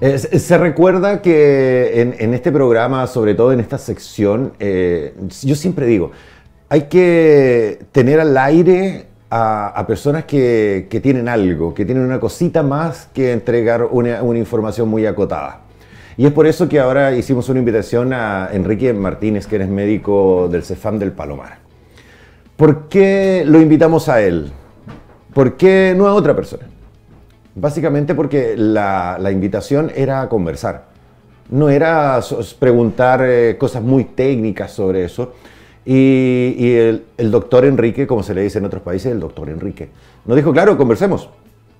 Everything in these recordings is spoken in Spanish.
Se recuerda que en este programa, sobre todo en esta sección, yo siempre digo, hay que tener al aire a personas que tienen algo, que tienen una cosita más que entregar una información muy acotada. Y es por eso que ahora hicimos una invitación a Enrique Martínez, que es médico del CEFAM del Palomar. ¿Por qué lo invitamos a él? ¿Por qué no a otra persona? Básicamente porque la invitación era a conversar. No era preguntar cosas muy técnicas sobre eso. Y el doctor Enrique, como se le dice en otros países, el doctor Enrique, nos dijo, claro, conversemos.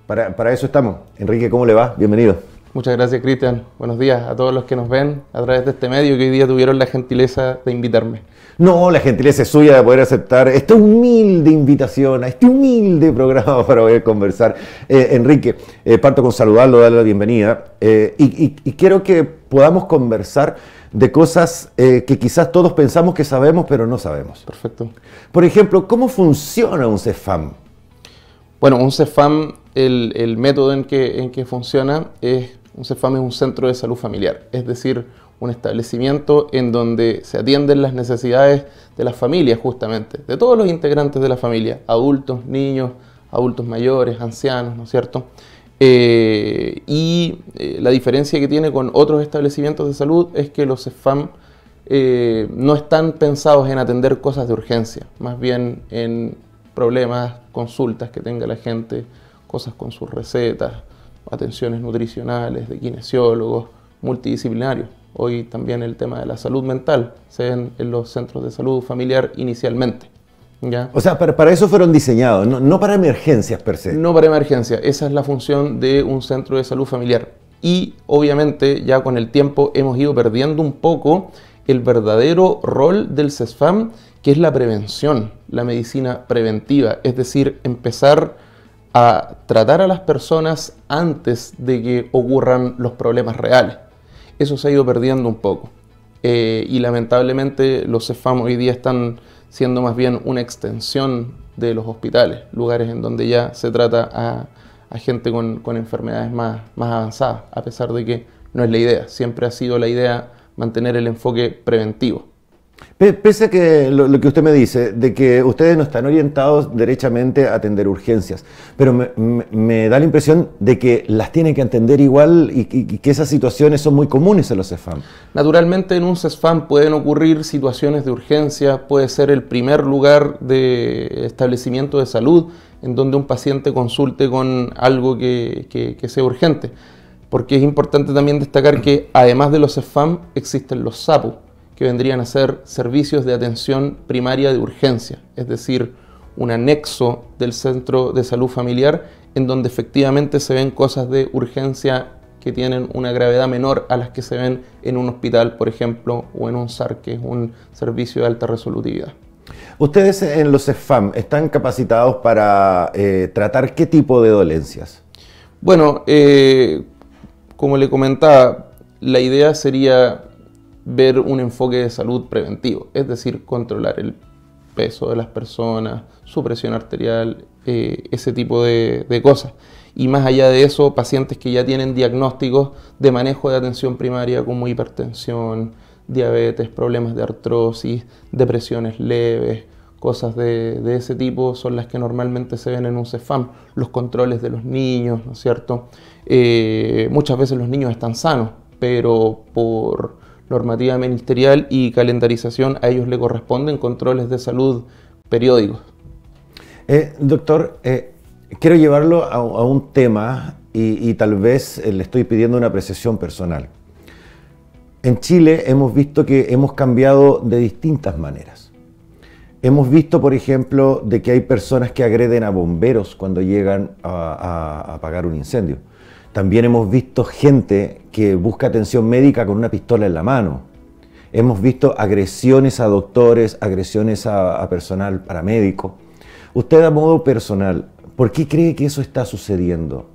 Para eso estamos. Enrique, ¿cómo le va? Bienvenido. Muchas gracias, Cristian. Buenos días a todos los que nos ven a través de este medio que hoy día tuvieron la gentileza de invitarme. No, la gentileza es suya de poder aceptar esta humilde invitación a este humilde programa para poder conversar. Enrique, parto con saludarlo, darle la bienvenida y quiero que podamos conversar de cosas que quizás todos pensamos que sabemos, pero no sabemos. Perfecto. Por ejemplo, ¿cómo funciona un CEFAM? Bueno, un CEFAM, el método en que funciona un CEFAM es un centro de salud familiar, es decir, un establecimiento en donde se atienden las necesidades de las familias justamente, de todos los integrantes de la familia, adultos, niños, adultos mayores, ancianos, ¿no es cierto? La diferencia que tiene con otros establecimientos de salud es que los CEFAM no están pensados en atender cosas de urgencia, más bien en problemas, consultas que tenga la gente, cosas con sus recetas, atenciones nutricionales, de kinesiólogos, multidisciplinarios. Hoy también el tema de la salud mental se ven en los centros de salud familiar inicialmente. ¿Ya? O sea, para eso fueron diseñados, no para emergencias per se. No para emergencia, esa es la función de un centro de salud familiar. Y obviamente ya con el tiempo hemos ido perdiendo un poco el verdadero rol del CEFAM, que es la prevención, la medicina preventiva, es decir, empezar a tratar a las personas antes de que ocurran los problemas reales. Eso se ha ido perdiendo un poco y lamentablemente los CEFAM hoy día están siendo más bien una extensión de los hospitales, lugares en donde ya se trata a gente con enfermedades más avanzadas, a pesar de que no es la idea, siempre ha sido la idea mantener el enfoque preventivo. Pese a que lo que usted me dice, de que ustedes no están orientados derechamente a atender urgencias, pero me da la impresión de que las tienen que atender igual y que esas situaciones son muy comunes en los CEFAM. Naturalmente en un CEFAM pueden ocurrir situaciones de urgencia, puede ser el primer lugar de establecimiento de salud en donde un paciente consulte con algo que sea urgente, porque es importante también destacar que además de los CEFAM existen los SAPU, que vendrían a ser servicios de atención primaria de urgencia, es decir, un anexo del centro de salud familiar en donde efectivamente se ven cosas de urgencia que tienen una gravedad menor a las que se ven en un hospital, por ejemplo, o en un SAR, que es un servicio de alta resolutividad. ¿Ustedes en los CEFAM están capacitados para tratar qué tipo de dolencias? Bueno, como le comentaba, la idea sería ver un enfoque de salud preventivo, es decir, controlar el peso de las personas, su presión arterial, ese tipo de cosas. Y más allá de eso, pacientes que ya tienen diagnósticos de manejo de atención primaria como hipertensión, diabetes, problemas de artrosis, depresiones leves, cosas de ese tipo son las que normalmente se ven en un CEFAM. Los controles de los niños, ¿no es cierto? Muchas veces los niños están sanos, pero por normativa ministerial y calendarización a ellos le corresponden controles de salud periódicos. Doctor, quiero llevarlo a un tema y tal vez le estoy pidiendo una apreciación personal. En Chile hemos visto que hemos cambiado de distintas maneras. Hemos visto, por ejemplo, de que hay personas que agreden a bomberos cuando llegan a apagar un incendio. También hemos visto gente que busca atención médica con una pistola en la mano. Hemos visto agresiones a doctores, agresiones a personal paramédico. Usted, a modo personal, ¿por qué cree que eso está sucediendo?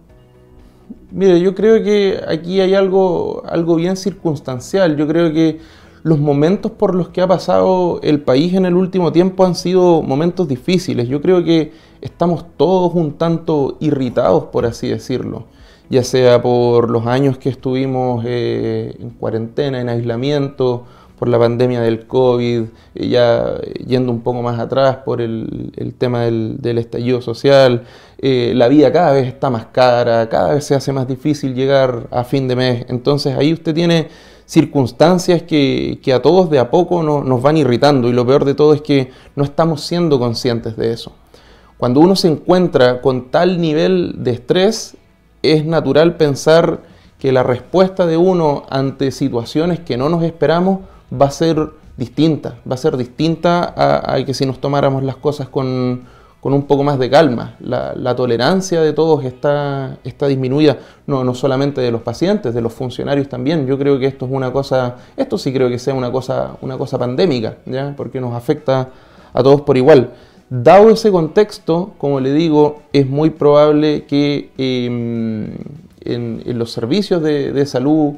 Mire, yo creo que aquí hay algo bien circunstancial. Yo creo que los momentos por los que ha pasado el país en el último tiempo han sido momentos difíciles. Yo creo que estamos todos un tanto irritados, por así decirlo. ya sea por los años que estuvimos en cuarentena, en aislamiento, por la pandemia del COVID, ya yendo un poco más atrás por el tema del estallido social. La vida cada vez está más cara, cada vez se hace más difícil llegar a fin de mes. Entonces ahí usted tiene circunstancias que a todos de a poco nos van irritando, y lo peor de todo es que no estamos siendo conscientes de eso. Cuando uno se encuentra con tal nivel de estrés, es natural pensar que la respuesta de uno ante situaciones que no nos esperamos va a ser distinta a que si nos tomáramos las cosas con un poco más de calma. La tolerancia de todos está disminuida, no solamente de los pacientes, de los funcionarios también. Yo creo que esto es una cosa, esto sí creo que sea una cosa pandémica, ¿ya? Porque nos afecta a todos por igual. Dado ese contexto, como le digo, es muy probable que en los servicios de salud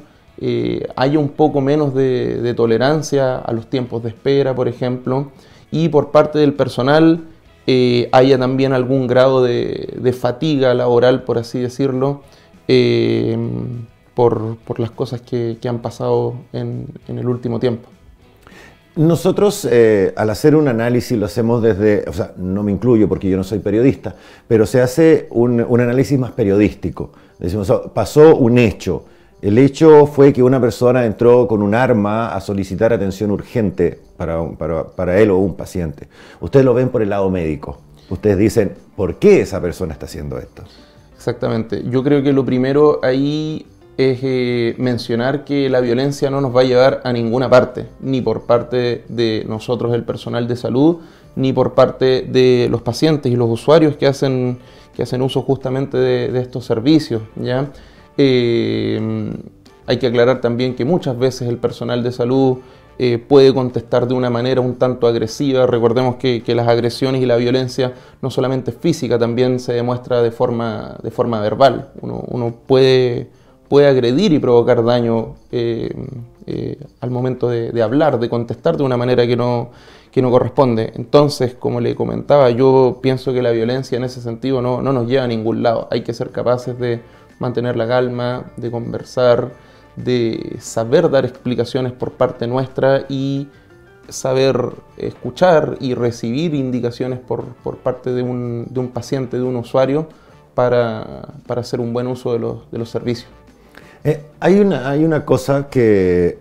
haya un poco menos de tolerancia a los tiempos de espera, por ejemplo, y por parte del personal haya también algún grado de fatiga laboral, por así decirlo, por las cosas que han pasado en el último tiempo. Nosotros, al hacer un análisis, lo hacemos desde, o sea, no me incluyo porque yo no soy periodista, pero se hace un análisis más periodístico. Decimos, pasó un hecho. El hecho fue que una persona entró con un arma a solicitar atención urgente para él o un paciente. Ustedes lo ven por el lado médico. Ustedes dicen, ¿por qué esa persona está haciendo esto? Exactamente. Yo creo que lo primero ahí es mencionar que la violencia no nos va a llevar a ninguna parte, ni por parte de nosotros, el personal de salud, ni por parte de los pacientes y los usuarios que hacen uso justamente de estos servicios, ¿ya? Hay que aclarar también que muchas veces el personal de salud puede contestar de una manera un tanto agresiva. Recordemos que las agresiones y la violencia no solamente es física, también se demuestra de forma verbal. Uno puede agredir y provocar daño al momento de hablar, de contestar de una manera que no corresponde. Entonces, como le comentaba, yo pienso que la violencia en ese sentido no nos lleva a ningún lado. Hay que ser capaces de mantener la calma, de conversar, de saber dar explicaciones por parte nuestra y saber escuchar y recibir indicaciones por parte de un paciente, de un usuario, para hacer un buen uso de los servicios. Hay una cosa que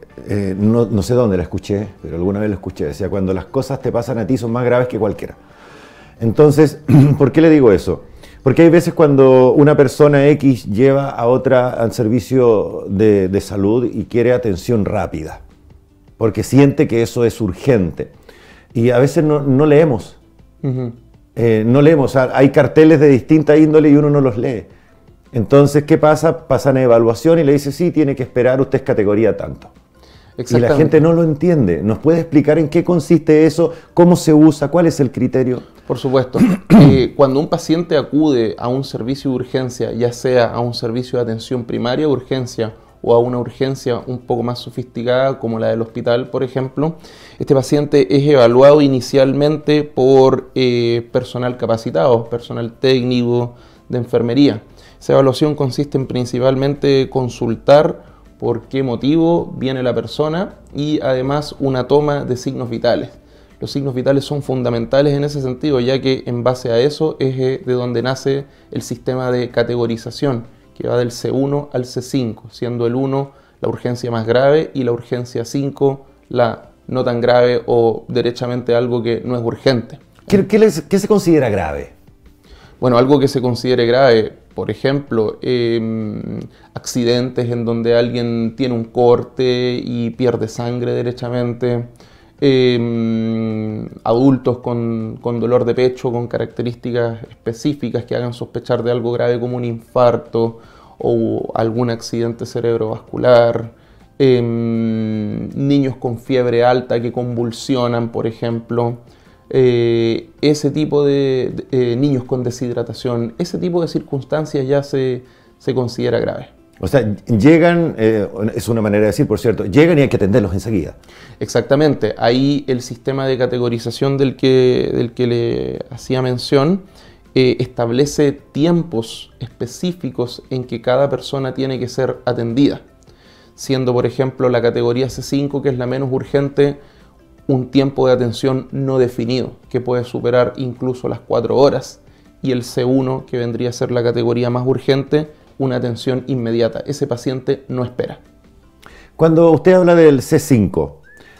no sé dónde la escuché, pero alguna vez la escuché. Decía, cuando las cosas te pasan a ti son más graves que cualquiera. Entonces, ¿por qué le digo eso? Porque hay veces cuando una persona X lleva a otra al servicio de salud y quiere atención rápida, porque siente que eso es urgente. Y a veces no leemos. Uh-huh. No leemos. O sea, hay carteles de distinta índole y uno no los lee. Entonces, ¿qué pasa? Pasan a evaluación y le dice, sí, tiene que esperar, usted es categoría tanto. Y la gente no lo entiende. ¿Nos puede explicar en qué consiste eso? ¿Cómo se usa? ¿Cuál es el criterio? Por supuesto. Cuando un paciente acude a un servicio de urgencia, ya sea a un servicio de atención primaria de urgencia o a una urgencia un poco más sofisticada como la del hospital, por ejemplo, este paciente es evaluado inicialmente por personal capacitado, personal técnico de enfermería. Esa evaluación consiste en principalmente consultar por qué motivo viene la persona y además una toma de signos vitales. Los signos vitales son fundamentales en ese sentido, ya que en base a eso es de donde nace el sistema de categorización, que va del C1 al C5, siendo el 1 la urgencia más grave y la urgencia 5 la no tan grave o derechamente algo que no es urgente. ¿Qué se considera grave? Bueno, algo que se considere grave, por ejemplo, accidentes en donde alguien tiene un corte y pierde sangre derechamente, adultos con dolor de pecho, con características específicas que hagan sospechar de algo grave como un infarto o algún accidente cerebrovascular, niños con fiebre alta que convulsionan, por ejemplo, ese tipo de niños con deshidratación, ese tipo de circunstancias ya se considera grave. O sea, llegan, es una manera de decir, por cierto, llegan y hay que atenderlos enseguida. Exactamente, ahí el sistema de categorización del que le hacía mención establece tiempos específicos en que cada persona tiene que ser atendida, siendo por ejemplo la categoría C5, que es la menos urgente, un tiempo de atención no definido, que puede superar incluso las 4 horas, y el C1, que vendría a ser la categoría más urgente, una atención inmediata. Ese paciente no espera. Cuando usted habla del C5,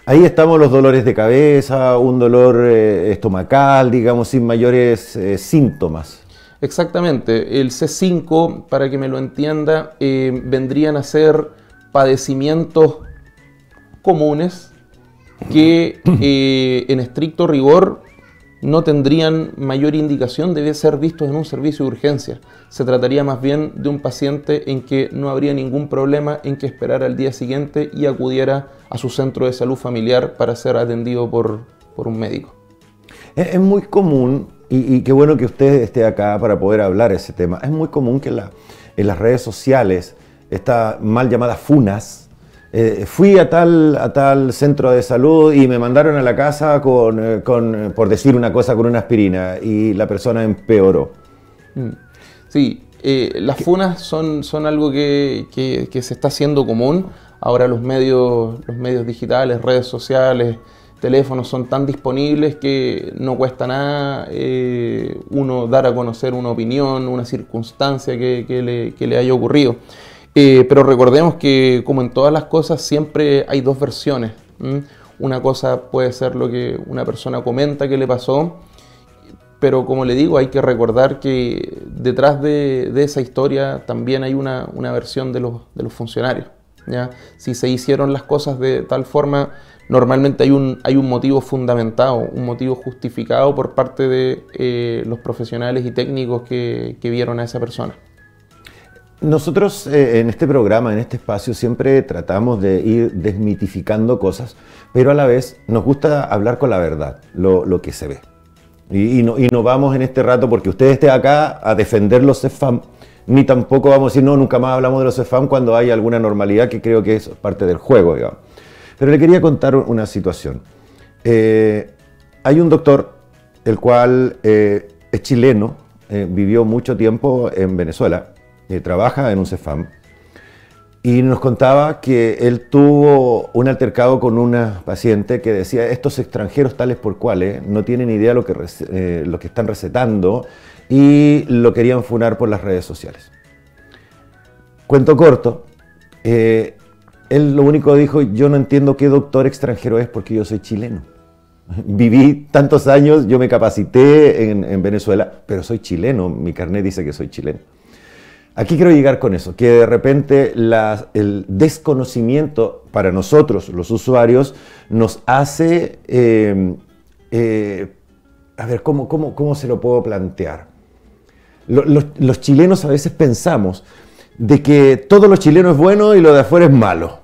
ahí estamos los dolores de cabeza, un dolor estomacal, digamos, sin mayores síntomas. Exactamente. El C5, para que me lo entienda, vendrían a ser padecimientos comunes que en estricto rigor no tendrían mayor indicación de ser vistos en un servicio de urgencia. Se trataría más bien de un paciente en que no habría ningún problema en que esperara al día siguiente y acudiera a su centro de salud familiar para ser atendido por un médico. Es muy común, y qué bueno que usted esté acá para poder hablar ese tema, es muy común que en las redes sociales, estas mal llamadas funas, fui a tal centro de salud y me mandaron a la casa por decir una cosa, con una aspirina, y la persona empeoró. Sí, las funas son algo que se está haciendo común. Ahora los medios digitales, redes sociales, teléfonos son tan disponibles que no cuesta nada uno dar a conocer una opinión, una circunstancia que le haya ocurrido. Pero recordemos que, como en todas las cosas, siempre hay dos versiones. Una cosa puede ser lo que una persona comenta que le pasó, pero como le digo, hay que recordar que detrás de esa historia también hay una versión de los funcionarios, ¿ya? Si se hicieron las cosas de tal forma, normalmente hay un motivo fundamentado, un motivo justificado por parte de los profesionales y técnicos que vieron a esa persona. Nosotros en este programa, en este espacio, siempre tratamos de ir desmitificando cosas, pero a la vez nos gusta hablar con la verdad, lo que se ve. Y no vamos en este rato porque usted esté acá a defender los CEFAM, ni tampoco vamos a decir, no, nunca más hablamos de los CEFAM cuando hay alguna normalidad, que creo que es parte del juego, digamos. Pero le quería contar una situación. Hay un doctor, el cual es chileno, vivió mucho tiempo en Venezuela, trabaja en un CEFAM, y nos contaba que él tuvo un altercado con una paciente que decía: estos extranjeros tales por cuales no tienen idea lo que están recetando, y lo querían funar por las redes sociales. Cuento corto, él lo único dijo: yo no entiendo qué doctor extranjero es porque yo soy chileno. Viví tantos años, yo me capacité en Venezuela, pero soy chileno, mi carnet dice que soy chileno. Aquí quiero llegar con eso, que de repente el desconocimiento para nosotros, los usuarios, nos hace, a ver, ¿cómo se lo puedo plantear? Los chilenos a veces pensamos de que todo lo chileno es bueno y lo de afuera es malo.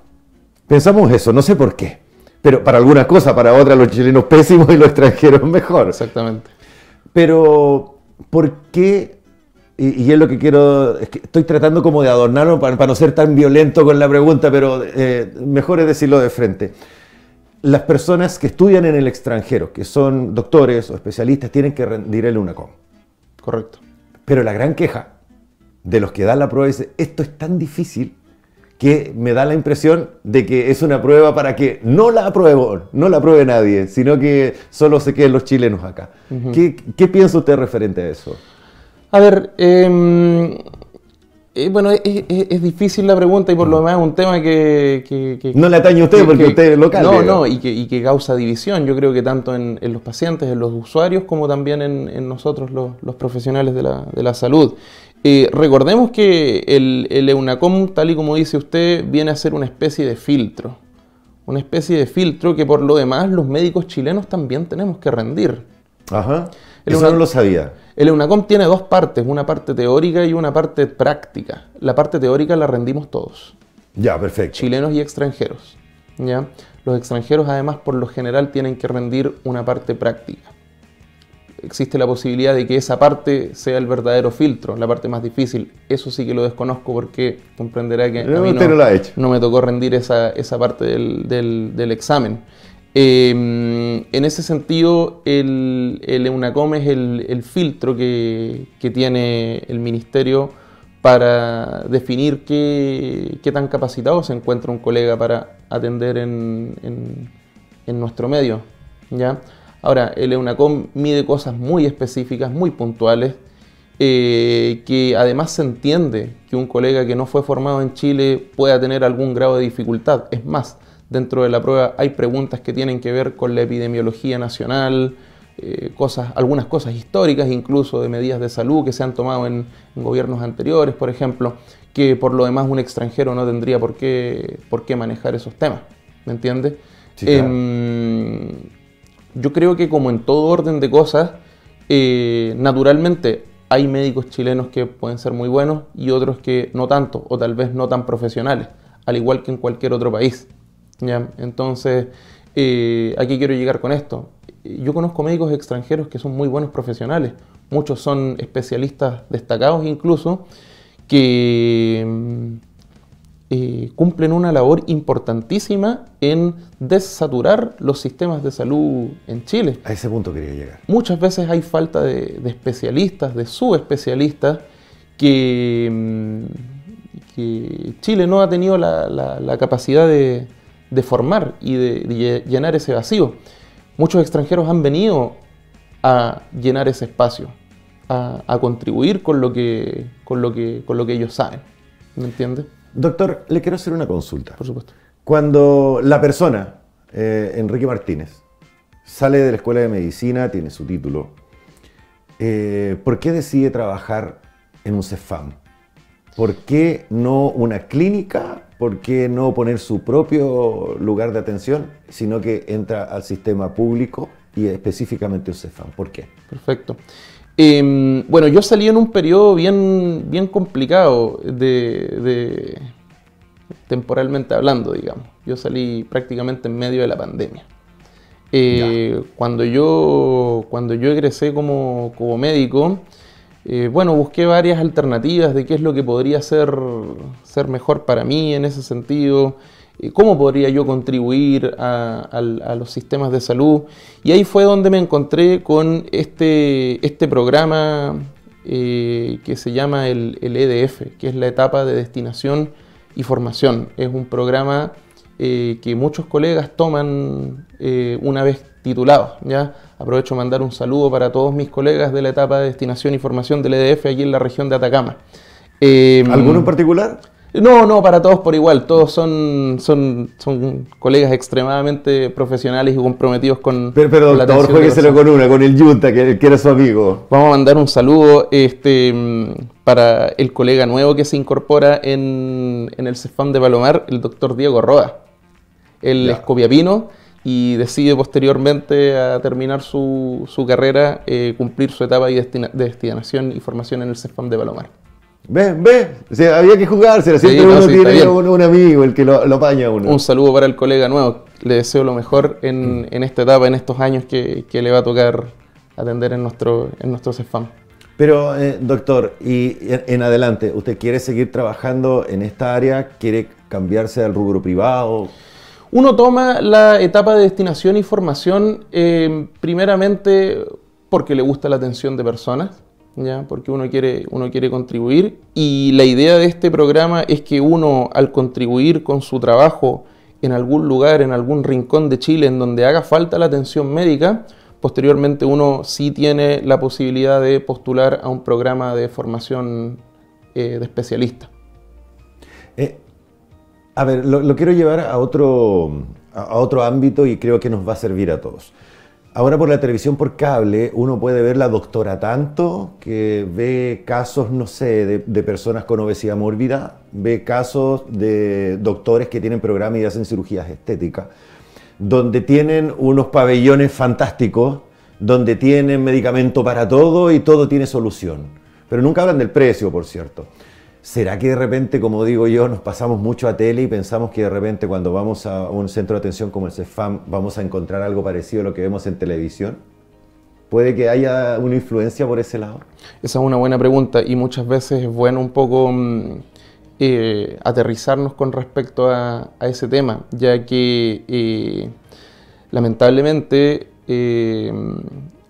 Pensamos eso, no sé por qué, pero para algunas cosas, para otras los chilenos pésimos y los extranjeros mejor. Exactamente. Pero, ¿por qué? Y es lo que quiero, es que estoy tratando como de adornarlo para no ser tan violento con la pregunta, pero mejor es decirlo de frente. Las personas que estudian en el extranjero, que son doctores o especialistas, tienen que rendir el UNACOM. Correcto. Pero la gran queja de los que dan la prueba es: esto es tan difícil que me da la impresión de que es una prueba para que no la apruebe nadie, sino que solo se queden los chilenos acá. ¿Qué piensa usted referente a eso? A ver, bueno, es difícil la pregunta, y por lo demás es un tema que no le atañe a usted porque usted es local. No, y que causa división, yo creo que tanto en los pacientes, en los usuarios, como también en nosotros los profesionales de la salud. Recordemos que el EUNACOM, tal y como dice usted, viene a ser una especie de filtro. Una especie de filtro que por lo demás los médicos chilenos también tenemos que rendir. Ajá, eso no lo sabía. El EUNACOM tiene dos partes, una parte teórica y una parte práctica. La parte teórica la rendimos todos. Ya, perfecto. Chilenos y extranjeros, ¿ya? Los extranjeros además por lo general tienen que rendir una parte práctica. Existe la posibilidad de que esa parte sea el verdadero filtro, la parte más difícil. Eso sí que lo desconozco porque comprenderá que a mí no me tocó rendir esa parte del examen. En ese sentido, el EUNACOM es el filtro que tiene el Ministerio para definir qué tan capacitado se encuentra un colega para atender en nuestro medio, ¿ya? Ahora, el EUNACOM mide cosas muy específicas, muy puntuales, que además se entiende que un colega que no fue formado en Chile pueda tener algún grado de dificultad. Es más, dentro de la prueba hay preguntas que tienen que ver con la epidemiología nacional, algunas cosas históricas, incluso de medidas de salud que se han tomado en gobiernos anteriores, por ejemplo, que por lo demás un extranjero no tendría por qué manejar esos temas, ¿me entiendes? Sí, claro. Yo creo que como en todo orden de cosas, naturalmente hay médicos chilenos que pueden ser muy buenos y otros que no tanto, o tal vez no tan profesionales, al igual que en cualquier otro país, ¿ya? Entonces, ¿a qué quiero llegar con esto? Yo conozco médicos extranjeros que son muy buenos profesionales, muchos son especialistas destacados incluso, que cumplen una labor importantísima en desaturar los sistemas de salud en Chile. A ese punto quería llegar. Muchas veces hay falta de especialistas, de subespecialistas, que Chile no ha tenido la capacidad de formar y de llenar ese vacío. Muchos extranjeros han venido a llenar ese espacio, a contribuir con lo que ellos saben. ¿Me entiendes? Doctor, le quiero hacer una consulta. Por supuesto. Cuando la persona, Enrique Martínez, sale de la escuela de medicina, tiene su título, ¿por qué decide trabajar en un CEFAM? ¿Por qué no una clínica? ¿Por qué no poner su propio lugar de atención? Sino que entra al sistema público y específicamente un CEFAM. ¿Por qué? Perfecto. Bueno, yo salí en un periodo bien complicado temporalmente hablando, digamos. Yo salí prácticamente en medio de la pandemia. Cuando yo egresé como médico, bueno, busqué varias alternativas de qué es lo que podría ser mejor para mí en ese sentido, cómo podría yo contribuir a los sistemas de salud. Y ahí fue donde me encontré con este programa que se llama el EDF, que es la etapa de destinación y formación. Es un programa que muchos colegas toman una vez titulados, ¿ya? Aprovecho mandar un saludo para todos mis colegas de la etapa de destinación y formación del EDF aquí en la región de Atacama. ¿Alguno en particular? No, para todos por igual. Todos son colegas extremadamente profesionales y comprometidos con Pero la doctor, juegueselo con el Yunta, que era su amigo. Vamos a mandar un saludo para el colega nuevo que se incorpora en el CEFAM de Palomar, el doctor Diego Roa. Él es copiapino y decide posteriormente a terminar su carrera cumplir su etapa de destinación y formación en el CEFAM de Palomar. Ve, o sea, había que jugársela, siempre uno tiene un amigo, el que lo apaña a uno. Un saludo para el colega nuevo, le deseo lo mejor en esta etapa, en estos años que le va a tocar atender en nuestro CEFAM. Pero, doctor, y en adelante, ¿usted quiere seguir trabajando en esta área? ¿Quiere cambiarse al rubro privado? Uno toma la etapa de destinación y formación primeramente porque le gusta la atención de personas, ¿ya? Porque uno quiere contribuir, y la idea de este programa es que uno, al contribuir con su trabajo en algún lugar, en algún rincón de Chile en donde haga falta la atención médica, posteriormente uno sí tiene la posibilidad de postular a un programa de formación de especialista. A ver, lo quiero llevar a otro ámbito y creo que nos va a servir a todos. Ahora por la televisión por cable uno puede ver la doctora tanto, que ve casos, no sé, de personas con obesidad mórbida, ve casos de doctores que tienen programas y hacen cirugías estéticas, donde tienen unos pabellones fantásticos, donde tienen medicamento para todo y todo tiene solución. Pero nunca hablan del precio, por cierto. ¿Será que de repente, como digo yo, nos pasamos mucho a tele y pensamos que de repente cuando vamos a un centro de atención como el CEFAM vamos a encontrar algo parecido a lo que vemos en televisión? ¿Puede que haya una influencia por ese lado? Esa es una buena pregunta y muchas veces es bueno un poco aterrizarnos con respecto a ese tema, ya que Lamentablemente,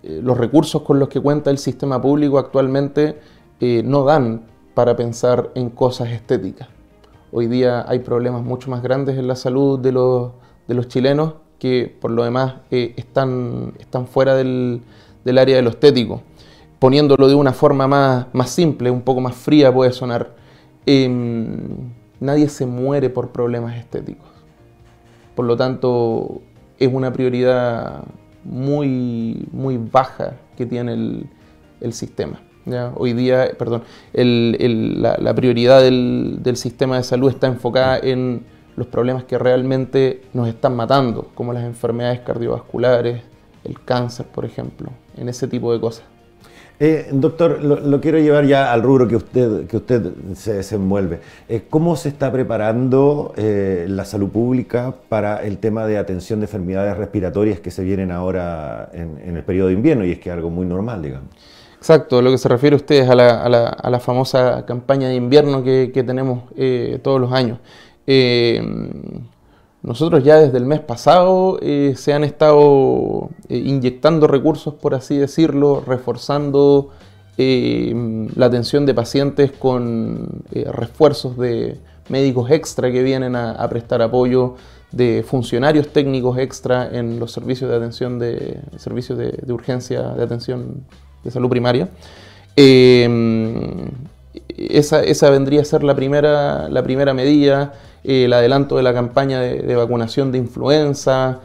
los recursos con los que cuenta el sistema público actualmente no dan para pensar en cosas estéticas. Hoy día hay problemas mucho más grandes en la salud de los chilenos que por lo demás están fuera del área de lo estético. Poniéndolo de una forma más simple, un poco más fría puede sonar, nadie se muere por problemas estéticos. Por lo tanto, es una prioridad muy baja que tiene el sistema. ¿Ya? Hoy día, la prioridad del sistema de salud está enfocada en los problemas que realmente nos están matando, como las enfermedades cardiovasculares, el cáncer, por ejemplo, en ese tipo de cosas. Doctor, lo quiero llevar ya al rubro que usted se desenvuelve. ¿Cómo se está preparando la salud pública para el tema de atención de enfermedades respiratorias que se vienen ahora en el periodo de invierno? Y es que es algo muy normal, digamos. Exacto, lo que se refiere usted es a la famosa campaña de invierno que tenemos todos los años. Nosotros ya desde el mes pasado se han estado inyectando recursos, por así decirlo, reforzando la atención de pacientes con refuerzos de médicos extra que vienen a prestar apoyo, de funcionarios técnicos extra en los servicios de atención servicios de urgencia de atención de salud primaria. Esa vendría a ser la primera medida. El adelanto de la campaña de vacunación de influenza,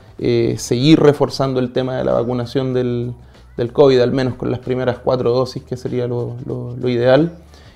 seguir reforzando el tema de la vacunación del COVID, al menos con las primeras 4 dosis, que sería lo ideal.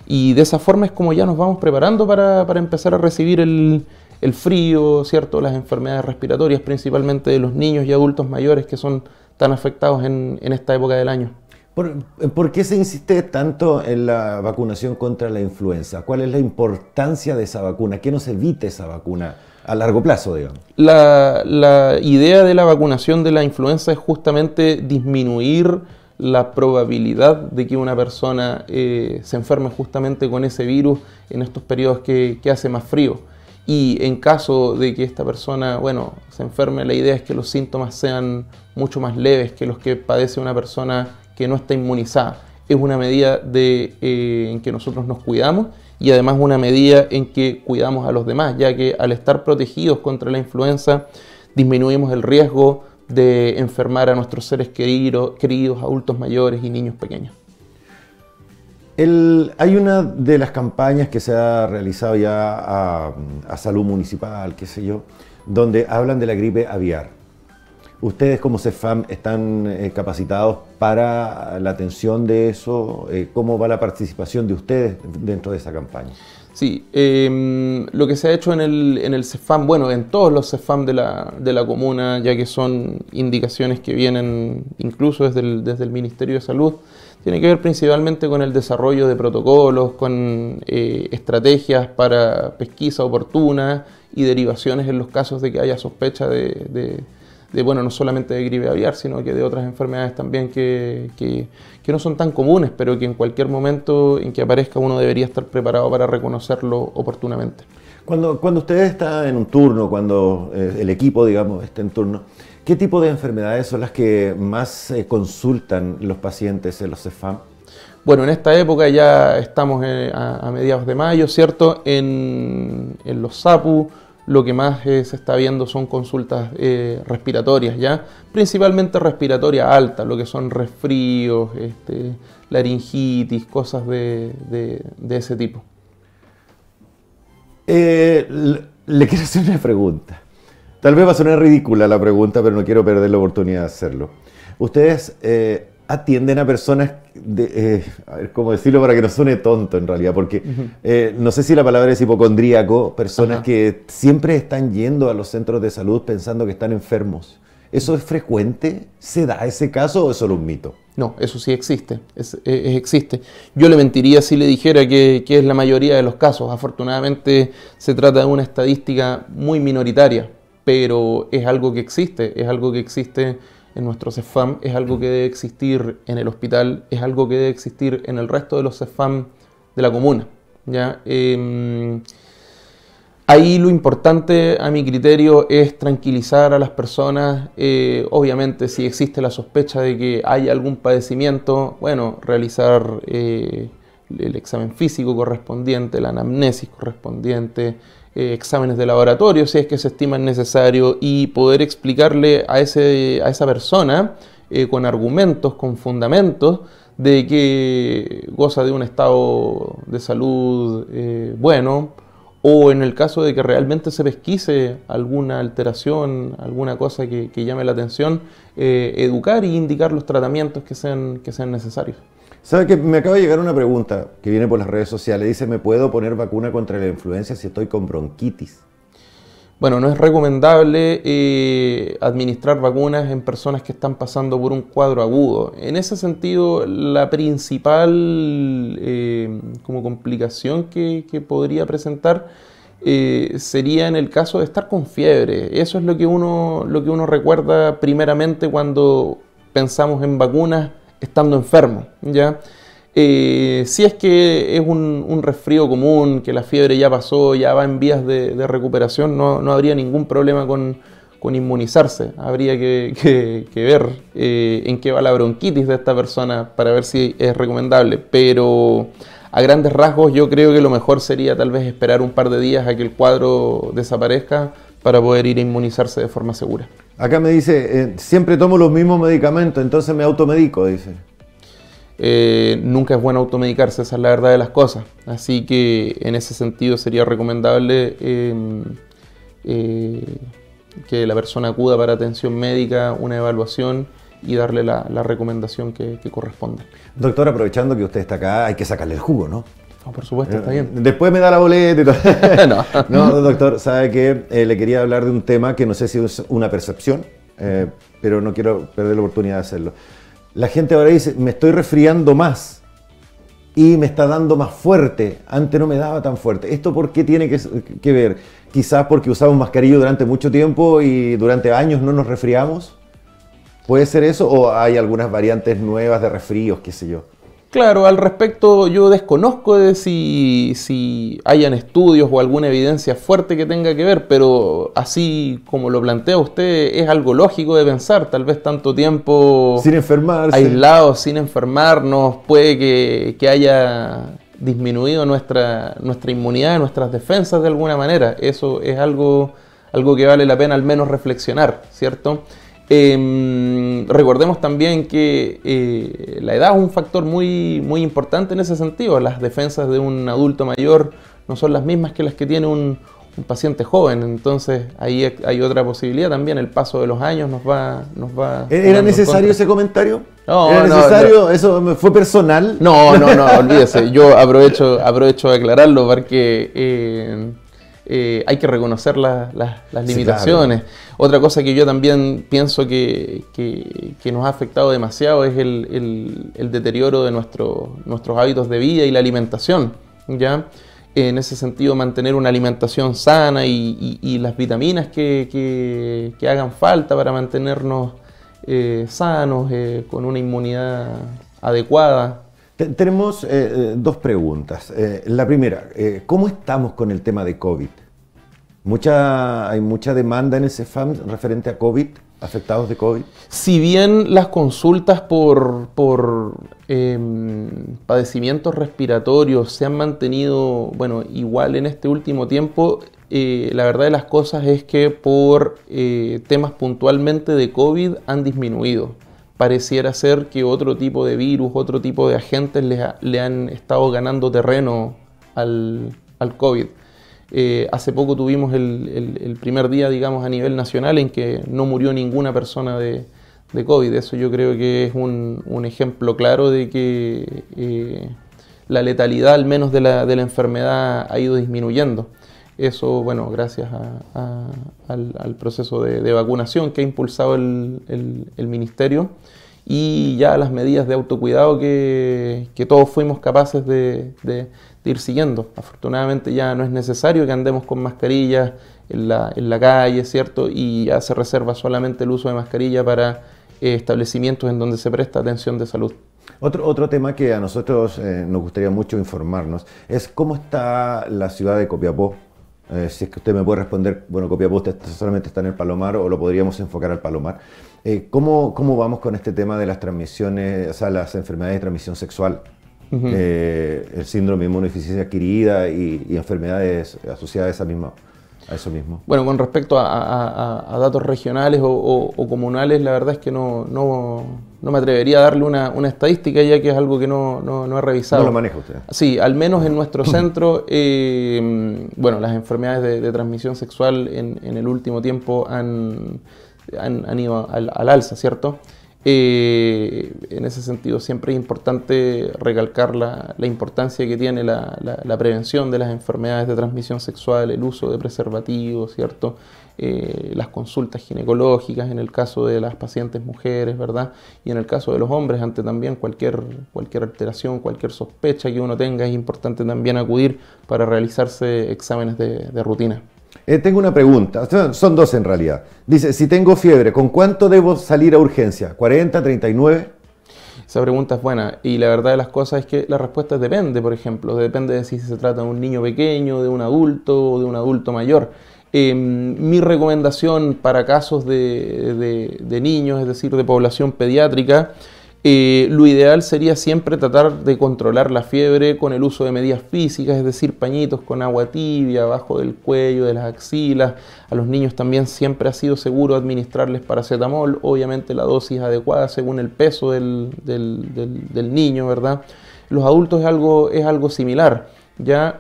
Y de esa forma es como ya nos vamos preparando para empezar a recibir el frío, ¿cierto? Las enfermedades respiratorias, principalmente de los niños y adultos mayores que son tan afectados en esta época del año. ¿Por qué se insiste tanto en la vacunación contra la influenza? ¿Cuál es la importancia de esa vacuna? ¿Qué nos evita esa vacuna a largo plazo, digamos? La idea de la vacunación de la influenza es justamente disminuir la probabilidad de que una persona se enferme justamente con ese virus en estos periodos que hace más frío. Y en caso de que esta persona, se enferme, la idea es que los síntomas sean mucho más leves que los que padece una persona que no está inmunizada. Es una medida en que nosotros nos cuidamos y además una medida en que cuidamos a los demás, ya que al estar protegidos contra la influenza disminuimos el riesgo de enfermar a nuestros seres queridos, adultos mayores y niños pequeños. Hay una de las campañas que se ha realizado ya a salud municipal, qué sé yo, donde hablan de la gripe aviar. ¿Ustedes como CEFAM están capacitados para la atención de eso? ¿Cómo va la participación de ustedes dentro de esa campaña? Sí, lo que se ha hecho en el CEFAM, en todos los CEFAM de la comuna, ya que son indicaciones que vienen incluso desde el Ministerio de Salud, tiene que ver principalmente con el desarrollo de protocolos, con estrategias para pesquisa oportuna y derivaciones en los casos de que haya sospecha no solamente de gripe aviar, sino que de otras enfermedades también que no son tan comunes, pero que en cualquier momento en que aparezca uno debería estar preparado para reconocerlo oportunamente. Cuando usted está en un turno, cuando el equipo, digamos, está en turno, ¿qué tipo de enfermedades son las que más consultan los pacientes en los CEFAM? Bueno, en esta época ya estamos a mediados de mayo, ¿cierto? En los SAPU, lo que más se está viendo son consultas respiratorias, ¿ya? Principalmente respiratoria alta, lo que son resfríos, laringitis, cosas de ese tipo. Le quiero hacer una pregunta. Tal vez va a sonar ridícula la pregunta, pero no quiero perder la oportunidad de hacerlo. ¿Ustedes atienden a personas, a ver cómo decirlo para que no suene tonto en realidad? Porque no sé si la palabra es hipocondríaco, personas que siempre están yendo a los centros de salud pensando que están enfermos. ¿Eso es frecuente? ¿Se da ese caso o es solo un mito? No, eso sí existe, existe. Yo le mentiría si le dijera que es la mayoría de los casos. Afortunadamente se trata de una estadística muy minoritaria, pero es algo que existe, en nuestro CEFAM, es algo que debe existir en el hospital, es algo que debe existir en el resto de los CEFAM de la comuna, ¿ya? Ahí lo importante, a mi criterio, es tranquilizar a las personas. Obviamente, si existe la sospecha de que hay algún padecimiento, bueno, realizar el examen físico correspondiente, la anamnesis correspondiente, exámenes de laboratorio si es que se estima necesario, y poder explicarle a esa persona con argumentos, con fundamentos, de que goza de un estado de salud bueno, o en el caso de que realmente se pesquise alguna alteración, alguna cosa que llame la atención, educar y indicar los tratamientos que sean necesarios. ¿Sabe que me acaba de llegar una pregunta que viene por las redes sociales? Dice, ¿me puedo poner vacuna contra la influenza si estoy con bronquitis? Bueno, no es recomendable administrar vacunas en personas que están pasando por un cuadro agudo. En ese sentido, la principal como complicación que podría presentar sería en el caso de estar con fiebre. Eso es lo que uno recuerda primeramente cuando pensamos en vacunas estando enfermo, ¿ya? Si es que es un resfrío común, que la fiebre ya pasó, ya va en vías de recuperación, no habría ningún problema con inmunizarse. Habría que ver en qué va la bronquitis de esta persona para ver si es recomendable. Pero a grandes rasgos yo creo que lo mejor sería tal vez esperar un par de días a que el cuadro desaparezca para poder ir a inmunizarse de forma segura. Acá me dice, siempre tomo los mismos medicamentos, entonces me automedico, dice. Nunca es bueno automedicarse, esa es la verdad de las cosas. Así que en ese sentido sería recomendable que la persona acuda para atención médica, una evaluación y darle la recomendación que corresponda. Doctor, aprovechando que usted está acá, hay que sacarle el jugo, ¿no? Oh, por supuesto, está bien. Después me da la boleta y todo. No. No, doctor, sabe que le quería hablar de un tema que no sé si es una percepción, pero no quiero perder la oportunidad de hacerlo. La gente ahora dice, me estoy resfriando más y me está dando más fuerte. Antes no me daba tan fuerte. ¿Esto por qué tiene que ver? Quizás porque usamos mascarilla durante mucho tiempo y durante años no nos resfriamos. ¿Puede ser eso o hay algunas variantes nuevas de resfríos, qué sé yo? Claro, al respecto yo desconozco de si hayan estudios o alguna evidencia fuerte que tenga que ver, pero así como lo plantea usted, es algo lógico de pensar. Tal vez tanto tiempo sin enfermarse, aislados, sin enfermarnos, puede que haya disminuido nuestra inmunidad, nuestras defensas de alguna manera. Eso es algo que vale la pena al menos reflexionar, ¿cierto? Recordemos también que la edad es un factor muy importante en ese sentido. Las defensas de un adulto mayor no son las mismas que las que tiene un paciente joven, entonces ahí hay otra posibilidad también. El paso de los años nos va ¿Era necesario ese comentario? No, ¿Era necesario? No. ¿Eso fue personal? No, olvídese. Yo aprovecho de aclararlo porque hay que reconocer las limitaciones. Sí, claro. Otra cosa que yo también pienso que nos ha afectado demasiado es el deterioro de nuestros hábitos de vida y la alimentación, ¿ya? En ese sentido, mantener una alimentación sana y las vitaminas que hagan falta para mantenernos sanos, con una inmunidad adecuada. Tenemos dos preguntas. La primera, ¿cómo estamos con el tema de COVID? ¿Hay mucha demanda en el CEFAM referente a COVID, afectados de COVID? Si bien las consultas por padecimientos respiratorios se han mantenido, bueno, igual en este último tiempo, la verdad de las cosas es que por temas puntualmente de COVID han disminuido. Pareciera ser que otro tipo de virus, otro tipo de agentes le han estado ganando terreno al COVID. Hace poco tuvimos el primer día, digamos, a nivel nacional en que no murió ninguna persona de COVID. Eso yo creo que es un ejemplo claro de que la letalidad, al menos de la enfermedad, ha ido disminuyendo. Eso, bueno, gracias al proceso de vacunación que ha impulsado el Ministerio y ya las medidas de autocuidado que todos fuimos capaces de ir siguiendo. Afortunadamente ya no es necesario que andemos con mascarillas en la calle, ¿cierto? Y ya se reserva solamente el uso de mascarilla para establecimientos en donde se presta atención de salud. Otro tema que a nosotros nos gustaría mucho informarnos es cómo está la ciudad de Copiapó Si es que usted me puede responder, bueno, Copiapó solamente está en el Palomar o lo podríamos enfocar al Palomar. ¿Cómo vamos con este tema de las transmisiones, o sea, las enfermedades de transmisión sexual? El síndrome de inmunodeficiencia adquirida y enfermedades asociadas a eso mismo. Bueno, con respecto a datos regionales o comunales, la verdad es que no me atrevería a darle una estadística, ya que es algo que no he revisado. ¿No lo maneja usted? Sí, al menos en nuestro centro, bueno, las enfermedades de transmisión sexual en el último tiempo han ido al alza, ¿cierto? En ese sentido siempre es importante recalcar la importancia que tiene la prevención de las enfermedades de transmisión sexual, el uso de preservativos, ¿cierto? Las consultas ginecológicas en el caso de las pacientes mujeres, ¿verdad? Y en el caso de los hombres, ante también cualquier alteración, cualquier sospecha que uno tenga, es importante también acudir para realizarse exámenes de rutina. Tengo una pregunta, son dos en realidad. Dice, si tengo fiebre, ¿con cuánto debo salir a urgencia? ¿40, 39? Esa pregunta es buena y la verdad de las cosas es que la respuesta depende, por ejemplo, depende de si se trata de un niño pequeño, de un adulto o de un adulto mayor. Mi recomendación para casos de niños, es decir, de población pediátrica, lo ideal sería siempre tratar de controlar la fiebre con el uso de medidas físicas, es decir, pañitos con agua tibia, abajo del cuello, de las axilas. A los niños también siempre ha sido seguro administrarles paracetamol, obviamente la dosis adecuada según el peso del niño, ¿verdad? Los adultos es algo similar, ¿ya?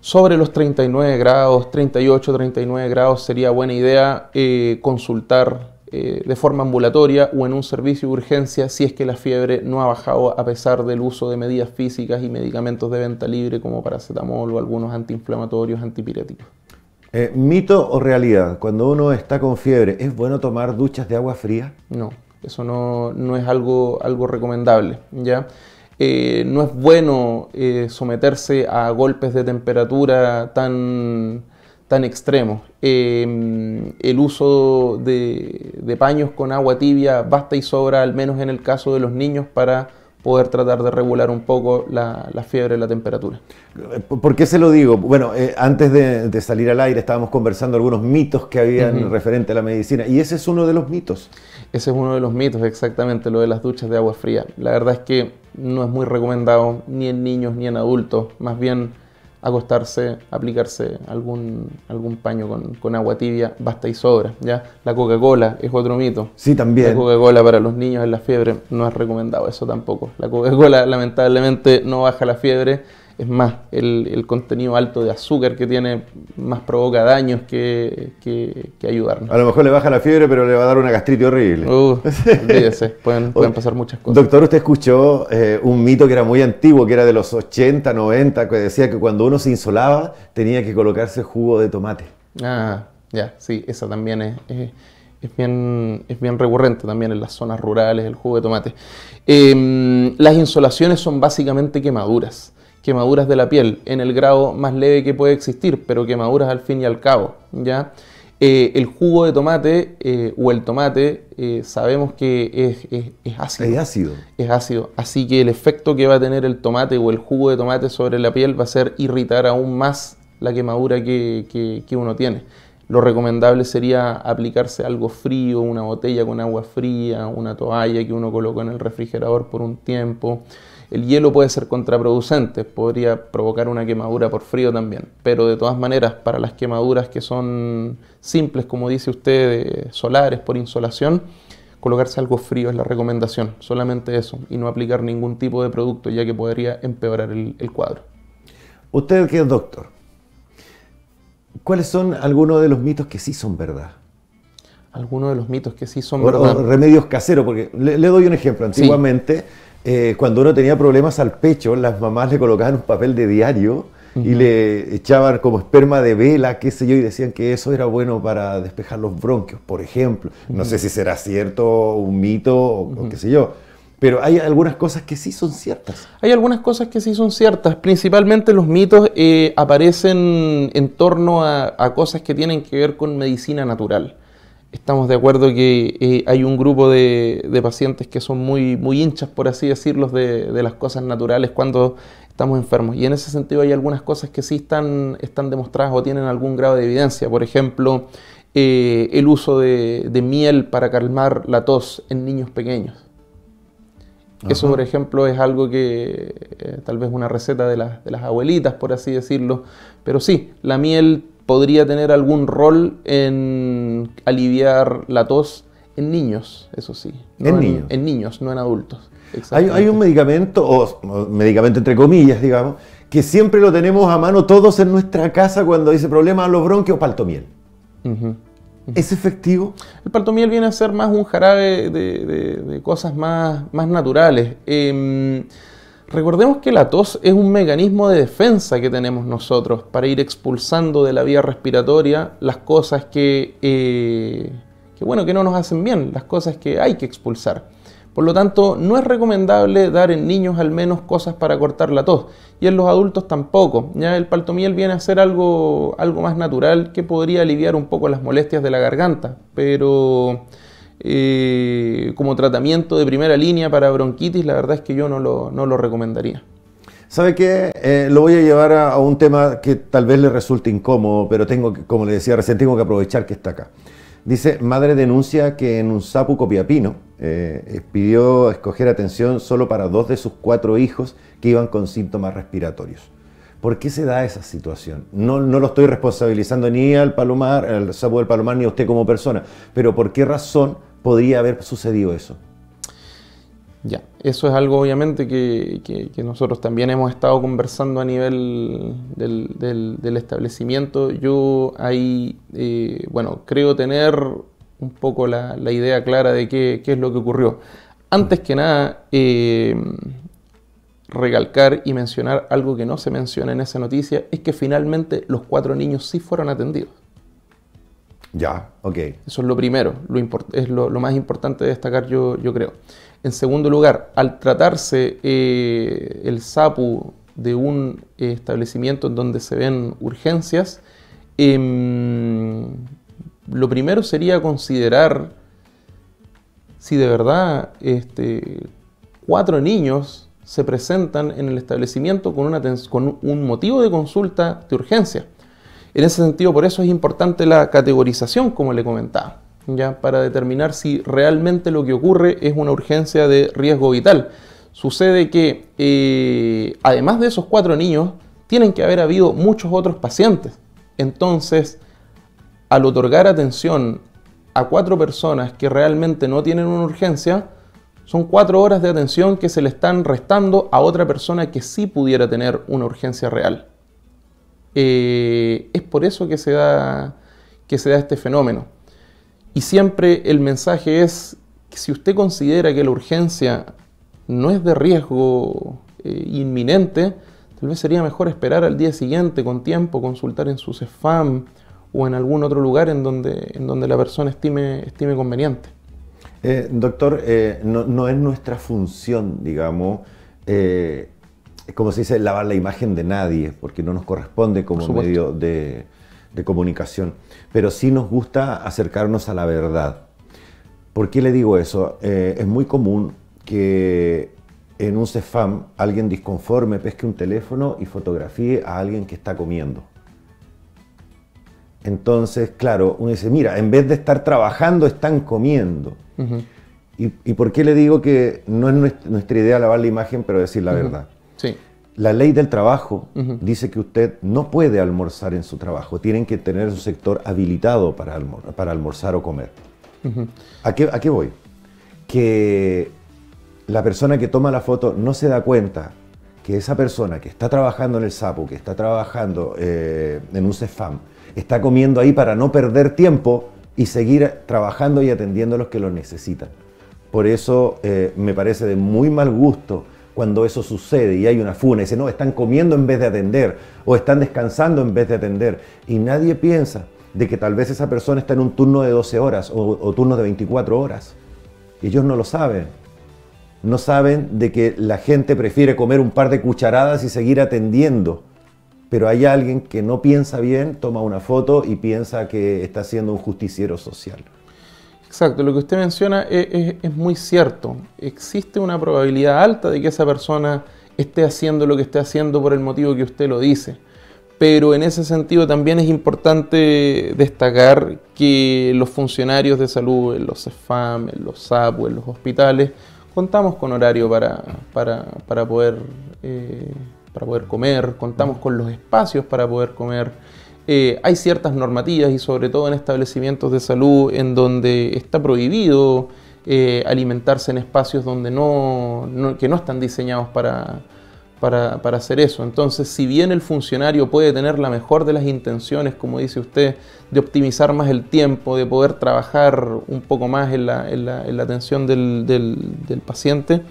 Sobre los 39 grados, 38, 39 grados sería buena idea consultar de forma ambulatoria o en un servicio de urgencia si es que la fiebre no ha bajado a pesar del uso de medidas físicas y medicamentos de venta libre como paracetamol o algunos antiinflamatorios, antipiréticos. ¿Mito o realidad? Cuando uno está con fiebre, ¿es bueno tomar duchas de agua fría? No, eso no es algo recomendable, ¿ya? No es bueno someterse a golpes de temperatura tan extremos. El uso de paños con agua tibia basta y sobra, al menos en el caso de los niños, para poder tratar de regular un poco la fiebre y la temperatura. ¿Por qué se lo digo? Bueno, antes de salir al aire estábamos conversando algunos mitos que habían referente a la medicina, y ese es uno de los mitos. Ese es uno de los mitos, exactamente, lo de las duchas de agua fría. La verdad es que no es muy recomendado ni en niños ni en adultos, más bien acostarse, aplicarse algún paño con agua tibia, basta y sobra, ¿ya? La Coca-Cola es otro mito. Sí, también. La Coca-Cola para los niños en la fiebre no es recomendado, eso tampoco. La Coca-Cola lamentablemente no baja la fiebre, es más, el contenido alto de azúcar que tiene más provoca daños que ayudarnos. A lo mejor le baja la fiebre, pero le va a dar una gastritis horrible. Olvídese, pueden pasar muchas cosas. Doctor, usted escuchó un mito que era muy antiguo, que era de los 80, 90, que decía que cuando uno se insolaba tenía que colocarse jugo de tomate. Ah, ya, sí, esa también es bien recurrente también en las zonas rurales, el jugo de tomate. Las insolaciones son básicamente quemaduras de la piel, en el grado más leve que puede existir, pero quemaduras al fin y al cabo, ¿ya? El jugo de tomate o el tomate sabemos que es ácido. Es ácido. Es ácido, así que el efecto que va a tener el tomate o el jugo de tomate sobre la piel va a ser irritar aún más la quemadura que uno tiene. Lo recomendable sería aplicarse algo frío, una botella con agua fría, una toalla que uno colocó en el refrigerador por un tiempo. El hielo puede ser contraproducente, podría provocar una quemadura por frío también, pero de todas maneras, para las quemaduras que son simples, como dice usted, solares por insolación, colocarse algo frío es la recomendación, solamente eso, y no aplicar ningún tipo de producto, ya que podría empeorar el cuadro. Usted que es doctor, ¿cuáles son algunos de los mitos que sí son verdad? Algunos de los mitos que sí son verdad. O remedios caseros, porque le doy un ejemplo. Antiguamente, cuando uno tenía problemas al pecho, las mamás le colocaban un papel de diario y le echaban como esperma de vela, qué sé yo, y decían que eso era bueno para despejar los bronquios, por ejemplo. No sé si será cierto, un mito o qué sé yo. Pero hay algunas cosas que sí son ciertas. Hay algunas cosas que sí son ciertas. Principalmente los mitos aparecen en torno a cosas que tienen que ver con medicina natural. Estamos de acuerdo que hay un grupo de pacientes que son muy hinchas, por así decirlo, de las cosas naturales cuando estamos enfermos. Y en ese sentido hay algunas cosas que sí están demostradas o tienen algún grado de evidencia. Por ejemplo, el uso de miel para calmar la tos en niños pequeños. Ajá. Eso, por ejemplo, es algo que tal vez una receta de las abuelitas, por así decirlo. Pero sí, la miel podría tener algún rol en aliviar la tos en niños, eso sí. No ¿En niños? En niños, no en adultos. Hay un medicamento, o medicamento entre comillas, digamos, que siempre lo tenemos a mano todos en nuestra casa cuando dice problema a los bronquios, paltomiel. ¿Es efectivo? El paltomiel viene a ser más un jarabe de cosas más naturales. Recordemos que la tos es un mecanismo de defensa que tenemos nosotros para ir expulsando de la vía respiratoria las cosas que no nos hacen bien, las cosas que hay que expulsar. Por lo tanto, no es recomendable dar en niños al menos cosas para cortar la tos, y en los adultos tampoco. Ya el paltomiel viene a ser algo más natural que podría aliviar un poco las molestias de la garganta, pero como tratamiento de primera línea para bronquitis, la verdad es que yo no lo recomendaría. ¿Sabe qué? Lo voy a llevar a un tema que tal vez le resulte incómodo, pero como le decía recién, tengo que aprovechar que está acá. Dice, madre denuncia que en un Sapu Copiapino pidió escoger atención solo para 2 de sus 4 hijos que iban con síntomas respiratorios. ¿Por qué se da esa situación? No lo estoy responsabilizando ni al Sapu del Palomar, ni a usted como persona, pero ¿por qué razón podría haber sucedido eso? Ya, eso es algo obviamente que nosotros también hemos estado conversando a nivel del establecimiento. Yo ahí, creo tener un poco la idea clara de qué es lo que ocurrió. Antes que nada, recalcar y mencionar algo que no se menciona en esa noticia, es que finalmente los 4 niños sí fueron atendidos. Ya, ok. Eso es lo primero, es lo más importante de destacar, yo creo. En segundo lugar, al tratarse el SAPU de un establecimiento en donde se ven urgencias, lo primero sería considerar si de verdad 4 niños se presentan en el establecimiento con un motivo de consulta de urgencia. En ese sentido, por eso es importante la categorización, como le comentaba, ya para determinar si realmente lo que ocurre es una urgencia de riesgo vital. Sucede que, además de esos 4 niños, tienen que haber habido muchos otros pacientes. Entonces, al otorgar atención a 4 personas que realmente no tienen una urgencia, son 4 horas de atención que se le están restando a otra persona que sí pudiera tener una urgencia real. Es por eso que se da este fenómeno. Y siempre el mensaje es que si usted considera que la urgencia no es de riesgo inminente, tal vez sería mejor esperar al día siguiente con tiempo, consultar en su CEFAM o en algún otro lugar en donde la persona estime conveniente. Doctor, no es nuestra función, digamos, como se dice, lavar la imagen de nadie, porque no nos corresponde como medio de comunicación, pero sí nos gusta acercarnos a la verdad. ¿Por qué le digo eso? Es muy común que en un CEFAM alguien disconforme pesque un teléfono y fotografíe a alguien que está comiendo. Entonces, claro, uno dice, mira, en vez de estar trabajando, están comiendo. Uh-huh. ¿Y por qué le digo que no es nuestra idea lavar la imagen, pero decir la verdad? Sí. La ley del trabajo dice que usted no puede almorzar en su trabajo. Tienen que tener su sector habilitado para almorzar o comer. ¿A qué voy? Que la persona que toma la foto no se da cuenta que esa persona que está trabajando en el SAPU, que está trabajando en un CEFAM, está comiendo ahí para no perder tiempo y seguir trabajando y atendiendo a los que lo necesitan. Por eso me parece de muy mal gusto cuando eso sucede y hay una funa y dice, no, están comiendo en vez de atender o están descansando en vez de atender. Y nadie piensa de que tal vez esa persona está en un turno de 12 horas o turno de 24 horas. Ellos no lo saben. No saben de que la gente prefiere comer un par de cucharadas y seguir atendiendo. Pero hay alguien que no piensa bien, toma una foto y piensa que está siendo un justiciero social. Exacto, lo que usted menciona es muy cierto. Existe una probabilidad alta de que esa persona esté haciendo lo que esté haciendo por el motivo que usted lo dice. Pero en ese sentido también es importante destacar que los funcionarios de salud, en los CEFAM, en los SAPU, en los hospitales, contamos con horario para poder comer, contamos con los espacios para poder comer. Hay ciertas normativas y sobre todo en establecimientos de salud en donde está prohibido alimentarse en espacios donde que no están diseñados para hacer eso. Entonces, si bien el funcionario puede tener la mejor de las intenciones, como dice usted, de optimizar más el tiempo, de poder trabajar un poco más en la atención del paciente,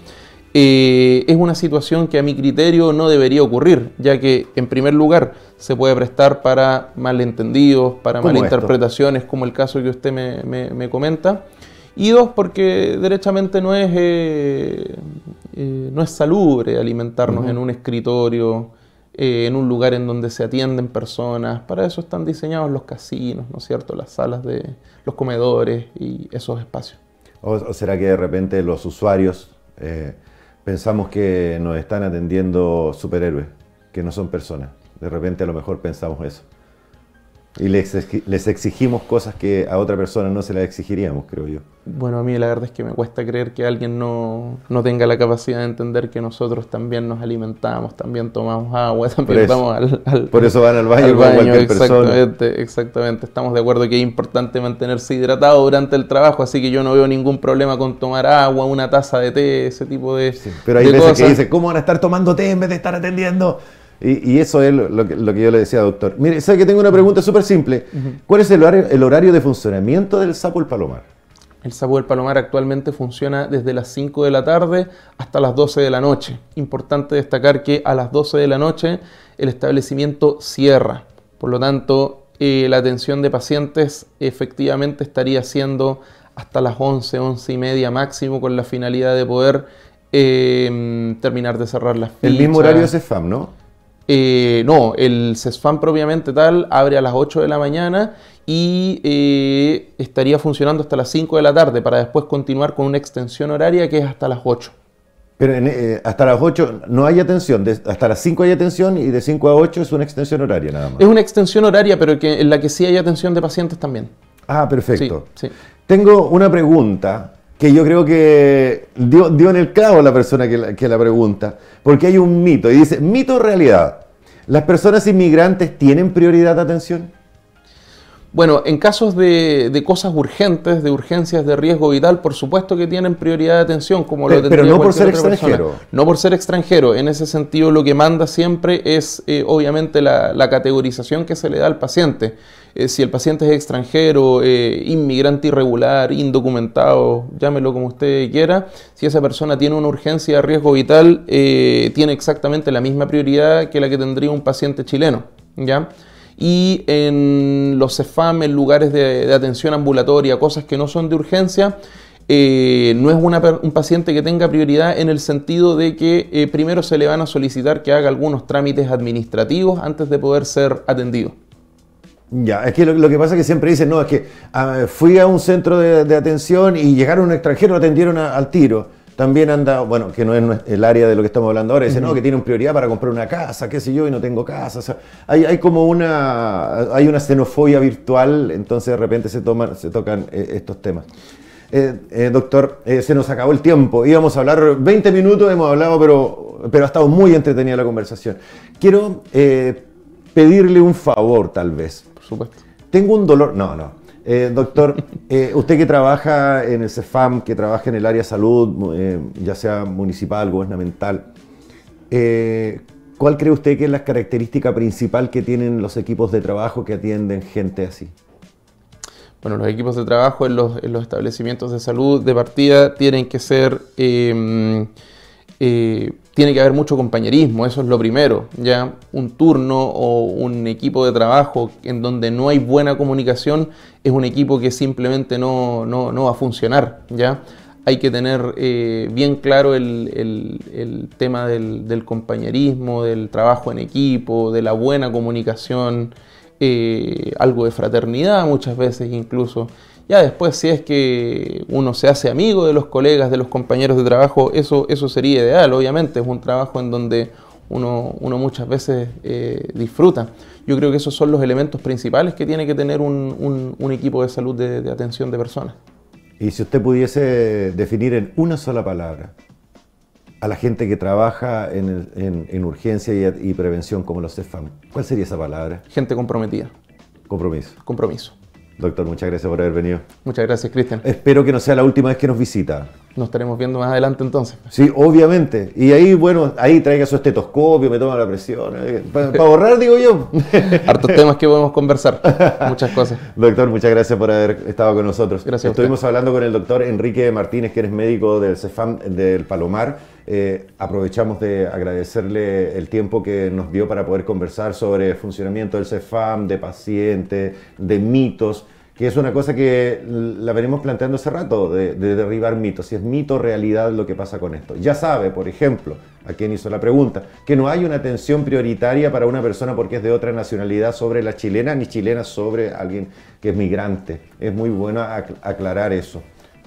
es una situación que a mi criterio no debería ocurrir, ya que en primer lugar se puede prestar para malentendidos, para malinterpretaciones, como el caso que usted me comenta, y dos, porque derechamente no es salubre alimentarnos en un escritorio, en un lugar en donde se atienden personas. Para eso están diseñados los casinos, ¿no es cierto?, las salas de los comedores y esos espacios. ¿O será que de repente los usuarios pensamos que nos están atendiendo superhéroes, que no son personas? De repente a lo mejor pensamos eso. Y les exigimos cosas que a otra persona no se las exigiríamos, creo yo. Bueno, a mí la verdad es que me cuesta creer que alguien no tenga la capacidad de entender que nosotros también nos alimentamos, también tomamos agua, también vamos por eso van al baño como cualquier persona. Exactamente. Estamos de acuerdo que es importante mantenerse hidratado durante el trabajo, así que yo no veo ningún problema con tomar agua, una taza de té, ese tipo de cosas. Pero hay veces que dicen, ¿cómo van a estar tomando té en vez de estar atendiendo? Y eso es lo que yo le decía, doctor. Mire, ¿sabe que tengo una pregunta súper simple? ¿Cuál es el horario de funcionamiento del Sapo El Palomar? El Sapo El Palomar actualmente funciona desde las 5 de la tarde hasta las 12 de la noche. Importante destacar que a las 12 de la noche el establecimiento cierra. Por lo tanto, la atención de pacientes efectivamente estaría siendo hasta las 11, 11 y media máximo, con la finalidad de poder terminar de cerrar las fichas. El mismo horario de CEFAM, ¿no? No, el CESFAM propiamente tal abre a las 8 de la mañana y estaría funcionando hasta las 5 de la tarde para después continuar con una extensión horaria que es hasta las 8. Pero hasta las 8 no hay atención, hasta las 5 hay atención y de 5 a 8 es una extensión horaria nada más. Es una extensión horaria, pero en la que sí hay atención de pacientes también. Ah, perfecto. Sí. Tengo una pregunta que yo creo que dio en el clavo la persona que la pregunta, porque hay un mito, y dice, mito o realidad, ¿las personas inmigrantes tienen prioridad de atención? Bueno, en casos de cosas urgentes, de urgencias de riesgo vital, por supuesto que tienen prioridad de atención, como lo tendría pero no por ser otra extranjero. Persona. No por ser extranjero. En ese sentido, lo que manda siempre es, obviamente, la categorización que se le da al paciente. Si el paciente es extranjero, inmigrante irregular, indocumentado, llámelo como usted quiera, si esa persona tiene una urgencia de riesgo vital, tiene exactamente la misma prioridad que la que tendría un paciente chileno, ¿ya? Y en los CEFAM, en lugares de atención ambulatoria, cosas que no son de urgencia, no es un paciente que tenga prioridad en el sentido de que primero se le van a solicitar que haga algunos trámites administrativos antes de poder ser atendido. Ya, es que lo que pasa es que siempre dicen, no, es que fui a un centro de atención y llegaron un extranjero, lo atendieron al tiro. También anda, bueno, que no es el área de lo que estamos hablando ahora, dice, no, que tienen prioridad para comprar una casa, qué sé yo, y no tengo casa. O sea, hay como hay una xenofobia virtual, entonces de repente se tocan estos temas. Doctor, se nos acabó el tiempo, íbamos a hablar 20 minutos, hemos hablado, pero ha estado muy entretenida la conversación. Quiero pedirle un favor, tal vez. Por supuesto. Tengo un dolor, no. Doctor, usted que trabaja en el CEFAM, que trabaja en el área de salud, ya sea municipal, gubernamental, ¿cuál cree usted que es la característica principal que tienen los equipos de trabajo que atienden gente así? Bueno, los equipos de trabajo en los establecimientos de salud de partida tienen que ser... tiene que haber mucho compañerismo, eso es lo primero, ¿ya? Un turno o un equipo de trabajo en donde no hay buena comunicación es un equipo que simplemente no va a funcionar, ¿ya? Hay que tener bien claro el tema del compañerismo, del trabajo en equipo, de la buena comunicación, algo de fraternidad muchas veces incluso. Ya después, si es que uno se hace amigo de los colegas, de los compañeros de trabajo, eso sería ideal, obviamente. Es un trabajo en donde uno muchas veces disfruta. Yo creo que esos son los elementos principales que tiene que tener un equipo de salud de atención de personas. Y si usted pudiese definir en una sola palabra a la gente que trabaja en urgencia y prevención como los CEFAM, ¿cuál sería esa palabra? Gente comprometida. Compromiso. Compromiso. Doctor, muchas gracias por haber venido. Muchas gracias, Cristian. Espero que no sea la última vez que nos visita. Nos estaremos viendo más adelante entonces. Sí, obviamente. Y ahí, bueno, ahí traiga su estetoscopio, me toma la presión. Para ahorrar, digo yo. Hartos temas que podemos conversar. Muchas cosas. Doctor, muchas gracias por haber estado con nosotros. Gracias. Estuvimos hablando con el doctor Enrique Martínez, que es médico del CEFAM del Palomar. Aprovechamos de agradecerle el tiempo que nos dio para poder conversar sobre el funcionamiento del CEFAM, de pacientes, de mitos, que es una cosa que la venimos planteando hace rato, de derribar mitos, si es mito o realidad lo que pasa con esto. Ya sabe, por ejemplo, a quien hizo la pregunta, que no hay una atención prioritaria para una persona porque es de otra nacionalidad sobre la chilena, ni chilena sobre alguien que es migrante. Es muy bueno aclarar eso.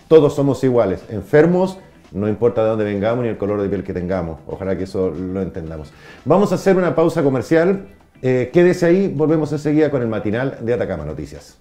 Todos somos iguales, enfermos, no importa de dónde vengamos ni el color de piel que tengamos. Ojalá que eso lo entendamos. Vamos a hacer una pausa comercial. Quédese ahí, volvemos enseguida con el matinal de Atacama Noticias.